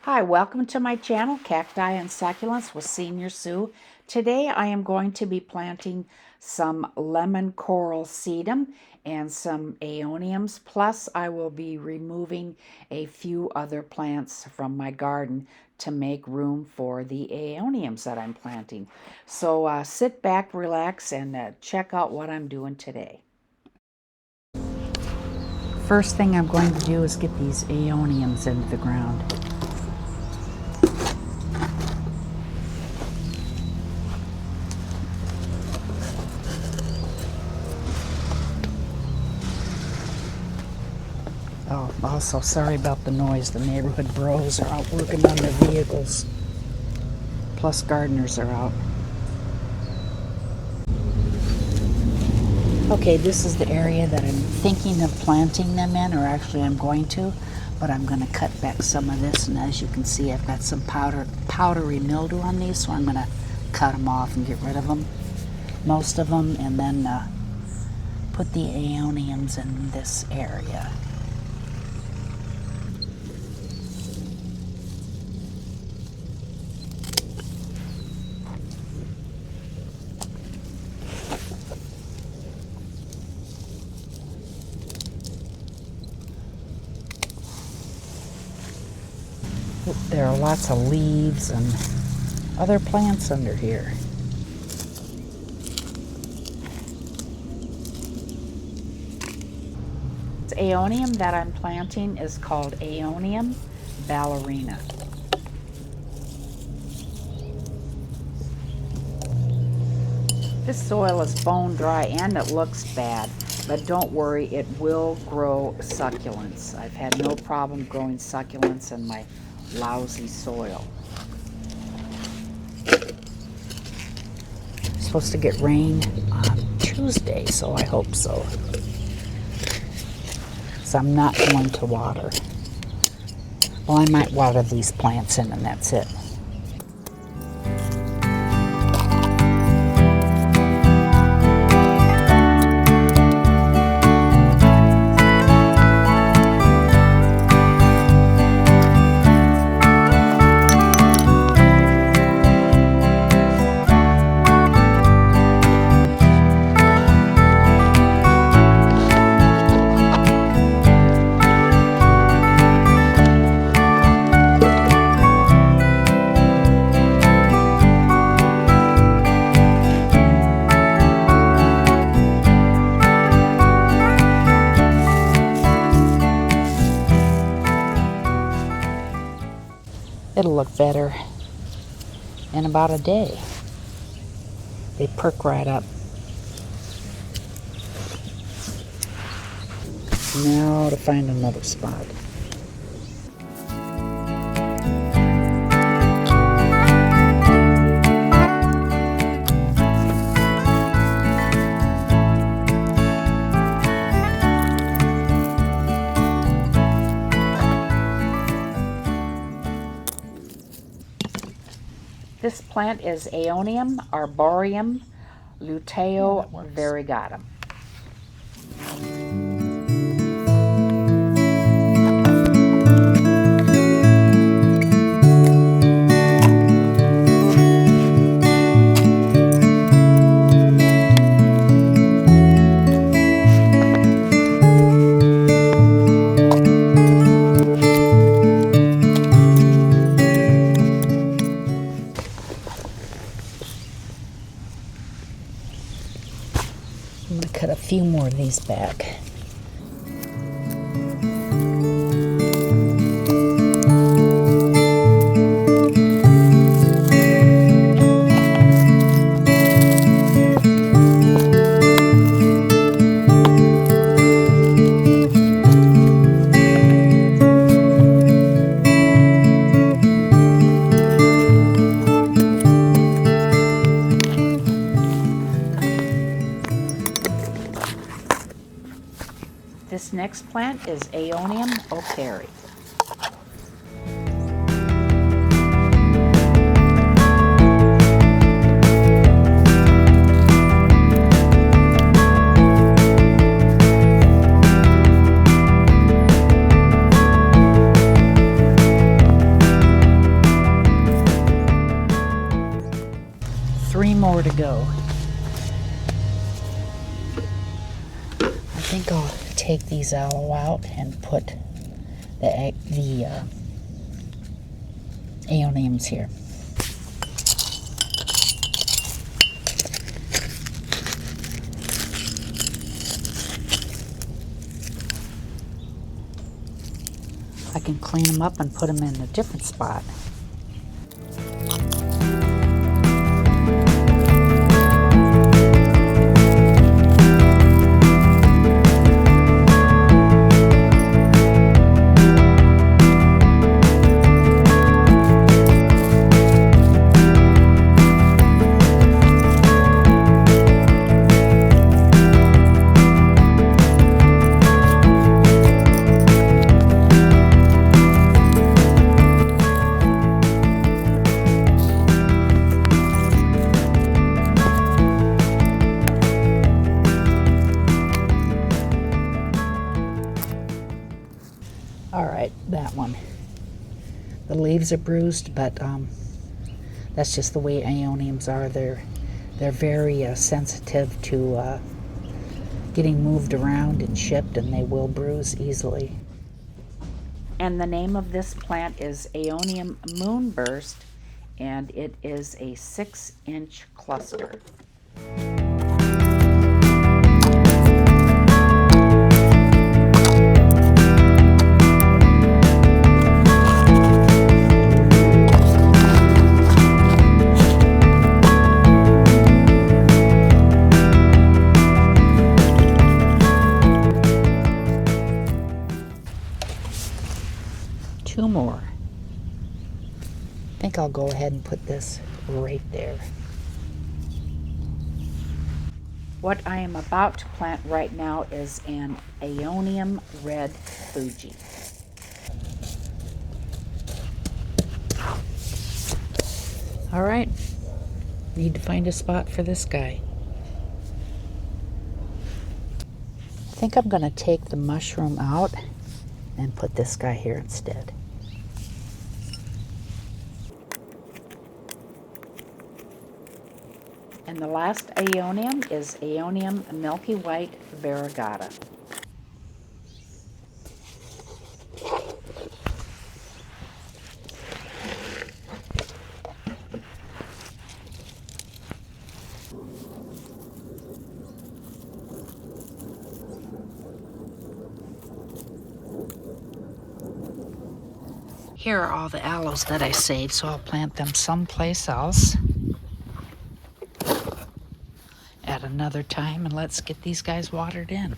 Hi, welcome to my channel, Cacti and Succulents with Senior Sue. Today I am going to be planting some lemon coral sedum and some aeoniums, plus I will be removing a few other plants from my garden to make room for the aeoniums that I'm planting. So sit back, relax, and check out what I'm doing today. First thing I'm going to do is get these aeoniums into the ground. Oh, also, sorry about the noise. The neighborhood bros are out working on their vehicles. Plus, gardeners are out. Okay, this is the area that I'm thinking of planting them in, or actually I'm going to, but I'm going to cut back some of this, and as you can see, I've got some powdery mildew on these, so I'm going to cut them off and get rid of them, most of them, and then put the aeoniums in this area. There are lots of leaves and other plants under here. The aeonium that I'm planting is called Aeonium ballerina. This soil is bone dry and it looks bad, but don't worry, it will grow succulents. I've had no problem growing succulents in my lousy soil. It's supposed to get rain on Tuesday, so I hope so. So I'm not going to water. Well, I might water these plants in and that's it. It'll look better in about a day. They perk right up. Now to find another spot. This plant is Aeonium arboreum luteo variegatum. I'm going to cut a few more of these back. This next plant is Aeonium operi. more to go. I think I'll take these aloe out and put the Aeoniums here. I can clean them up and put them in a different spot. All right, that one. The leaves are bruised, but that's just the way Aeoniums are. They're very sensitive to getting moved around and shipped, and they will bruise easily. And the name of this plant is Aeonium Moonburst, and it is a 6-inch cluster. Two more. I think I'll go ahead and put this right there. What I am about to plant right now is an Aeonium Red Fuji. All right, need to find a spot for this guy. I think I'm going to take the mushroom out and put this guy here instead. And the last Aeonium is Aeonium Milky White Variegata. Here are all the aloes that I saved, so I'll plant them someplace else at another time, and let's get these guys watered in.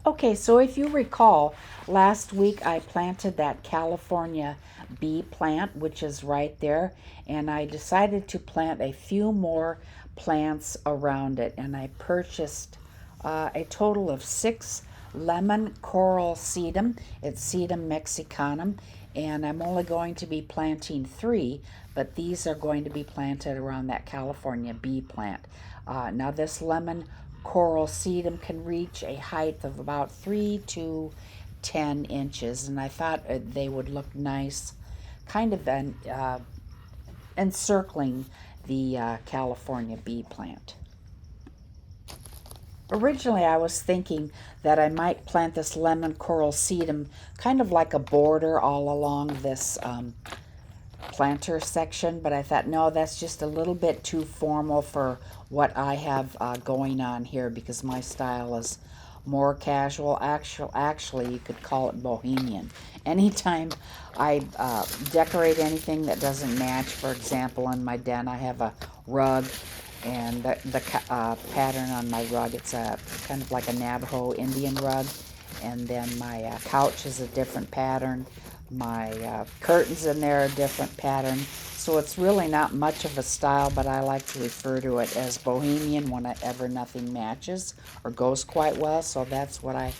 Okay, so if you recall, last week I planted that California bee plant, which is right there, and I decided to plant a few more plants around it, and I purchased a total of 6 lemon coral sedum. It's Sedum mexicanum, and I'm only going to be planting 3, but these are going to be planted around that California bee plant. Now this lemon coral sedum can reach a height of about 3 to 10 inches, and I thought they would look nice, kind of encircling the California bee plant. Originally, I was thinking that I might plant this lemon coral sedum kind of like a border all along this planter section, but I thought, no, that's just a little bit too formal for what I have going on here, because my style is more casual. Actually, you could call it bohemian. Anytime I decorate anything that doesn't match, for example, in my den, I have a rug, and the pattern on my rug, it's a kind of like a Navajo Indian rug, and then my couch is a different pattern. curtains in there are different pattern. So it's really not much of a style, but I like to refer to it as bohemian whenever nothing matches or goes quite well. So that's what I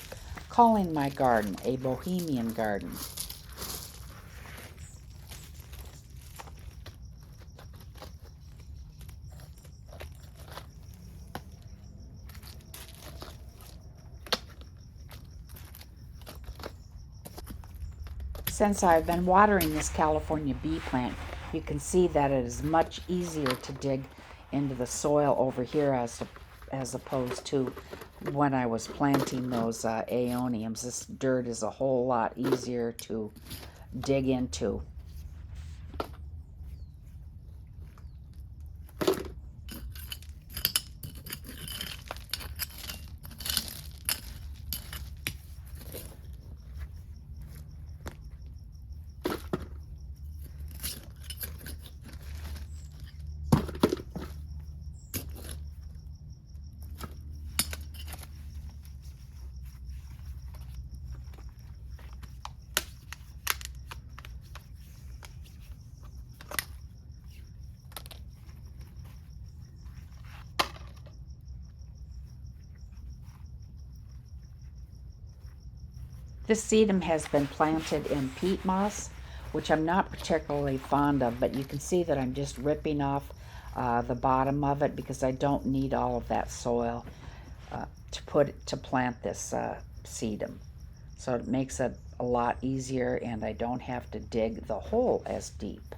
calling my garden, a bohemian garden. Since I've been watering this California bee plant, you can see that it is much easier to dig into the soil over here as opposed to when I was planting those Aeoniums. This dirt is a whole lot easier to dig into. This sedum has been planted in peat moss, which I'm not particularly fond of, but you can see that I'm just ripping off the bottom of it because I don't need all of that soil to plant this sedum. So it makes it a lot easier and I don't have to dig the hole as deep.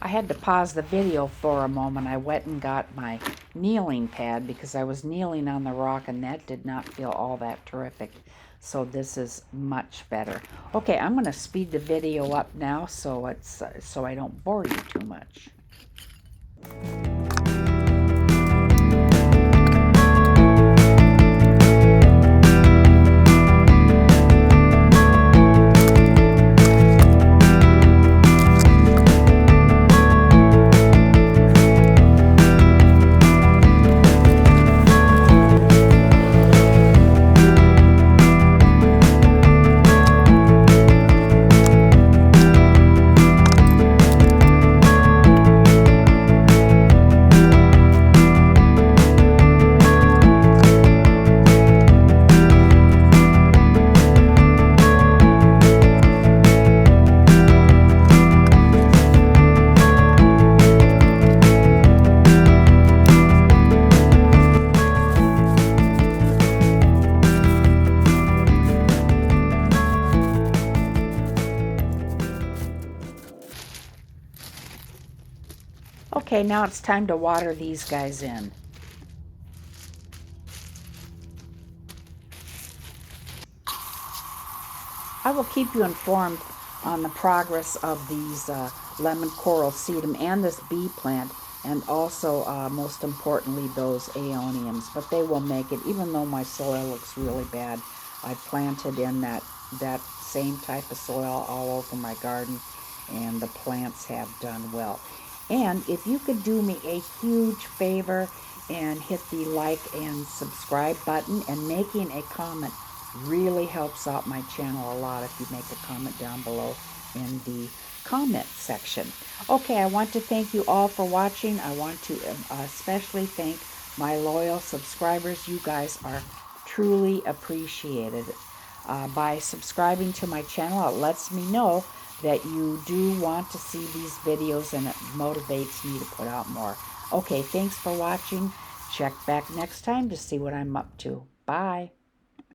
I had to pause the video for a moment. I went and got my kneeling pad because I was kneeling on the rock and that did not feel all that terrific. So this is much better. Okay, I'm going to speed the video up now so I don't bore you too much. Okay, now it's time to water these guys in. I will keep you informed on the progress of these lemon coral sedum and this bee plant, and also, most importantly, those Aeoniums. But they will make it, even though my soil looks really bad. I planted in that same type of soil all over my garden, and the plants have done well. And if you could do me a huge favor and hit the like and subscribe button, and making a comment really helps out my channel a lot if you make a comment down below in the comment section. Okay, I want to thank you all for watching. I want to especially thank my loyal subscribers. You guys are truly appreciated. By subscribing to my channel, it lets me know that you do want to see these videos and it motivates me to put out more. Okay, thanks for watching. Check back next time to see what I'm up to. Bye.